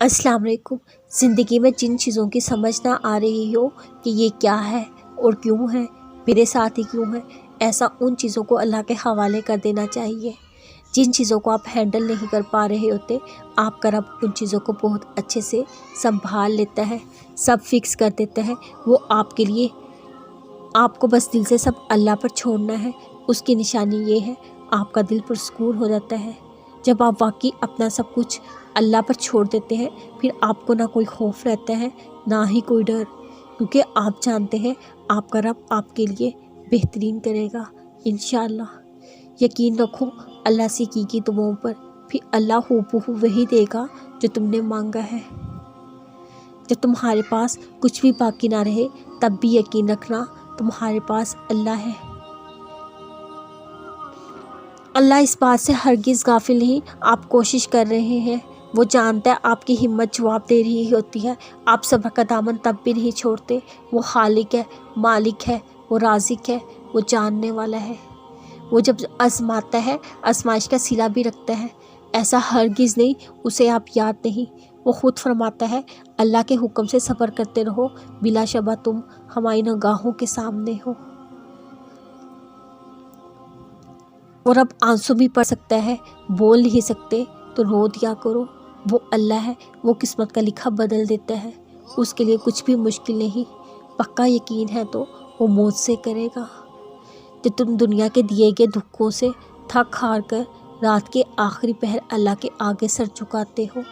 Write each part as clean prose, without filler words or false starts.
अस्सलाम वालेकुम। ज़िंदगी में जिन चीज़ों की समझ ना आ रही हो कि ये क्या है और क्यों है, मेरे साथ ही क्यों है, ऐसा उन चीज़ों को अल्लाह के हवाले कर देना चाहिए। जिन चीज़ों को आप हैंडल नहीं कर पा रहे होते, आपका रब उन चीज़ों को बहुत अच्छे से संभाल लेता है, सब फिक्स कर देता है। वो आपके लिए, आपको बस दिल से सब अल्लाह पर छोड़ना है। उसकी निशानी ये है, आपका दिल पुरस्कून हो जाता है। जब आप वाकई अपना सब कुछ अल्लाह पर छोड़ देते हैं, फिर आपको ना कोई खौफ रहता है, ना ही कोई डर, क्योंकि आप जानते हैं आपका रब आपके लिए बेहतरीन करेगा इंशाअल्लाह। यकीन रखो अल्लाह से की दुआओं पर, फिर अल्लाह हूबहू वही देगा जो तुमने मांगा है। जब तुम्हारे पास कुछ भी बाकी ना रहे, तब भी यकीन रखना तुम्हारे पास अल्लाह है। अल्लाह इस बात से हरगिज़ गाफिल नहीं, आप कोशिश कर रहे हैं, वो जानता है आपकी हिम्मत जवाब दे रही होती है। आप सब्र का दामन तब भी नहीं छोड़ते। वो खालिक है, मालिक है, वो राज़िक है, वो जानने वाला है। वो जब आजमाता है, आजमाइश का सिला भी रखता है। ऐसा हरगिज़ नहीं उसे आप याद नहीं। वो खुद फरमाता है, अल्लाह के हुक्म से सब्र करते रहो, बिलाशबा तुम हमारी निगाहों के सामने हो। और अब आंसू भी पड़ सकता है, बोल नहीं सकते तो रो दिया करो। वो अल्लाह है, वो किस्मत का लिखा बदल देता है, उसके लिए कुछ भी मुश्किल नहीं। पक्का यकीन है तो वो मौत से करेगा। जब तुम दुनिया के दिए गए दुखों से थक हार कर रात के आखिरी पहर अल्लाह के आगे सर झुकाते हो,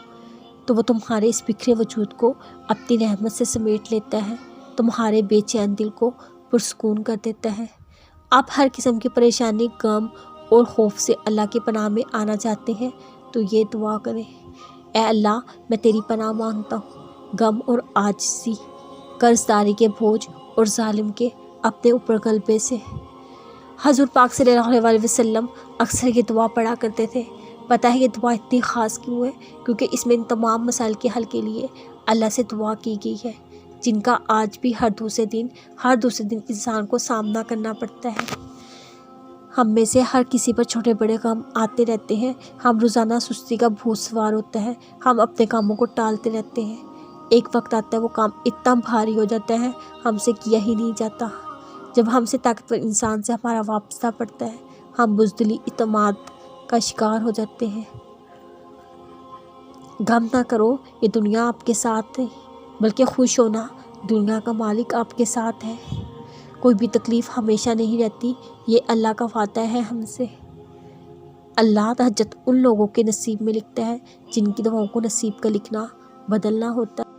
तो वो तुम्हारे इस बिखरे वजूद को अपनी रहमत से समेट लेता है, तुम्हारे बेचैन दिल को पुरस्कून कर देता है। आप हर किस्म की परेशानी, गम और खौफ से अल्लाह की पनाह में आना चाहते हैं, तो ये दुआ करें, ऐ अल्लाह मैं तेरी पनाह मांगता हूँ गम और आजिज़ी, कर्जदारी के बोझ और जालिम के अपने ऊपर गलबे से। हज़ूर पाक सल्लल्लाहु अलैहि वसल्लम अक्सर ये दुआ पढ़ा करते थे। पता है ये दुआ इतनी ख़ास क्यों है? क्योंकि इसमें इन तमाम मसाइल के हल के लिए अल्लाह से दुआ की गई है, जिनका आज भी हर दूसरे दिन इंसान को सामना करना पड़ता है। हम में से हर किसी पर छोटे बड़े काम आते रहते हैं। हम रोज़ाना सुस्ती का भूत सवार होता है, हम अपने कामों को टालते रहते हैं। एक वक्त आता है वो काम इतना भारी हो जाता है, हमसे किया ही नहीं जाता। जब हमसे ताकतवर इंसान से हमारा वास्ता पड़ता है, हम बुज़दिली इत्मीनान का शिकार हो जाते हैं। गम ना करो, ये दुनिया आपके साथ है, बल्कि खुश होना, दुनिया का मालिक आपके साथ है। कोई भी तकलीफ़ हमेशा नहीं रहती, ये अल्लाह का वादा है हमसे। अल्लाह तहज्जुद उन लोगों के नसीब में लिखता है जिनकी दुआओं को नसीब का लिखना बदलना होता है।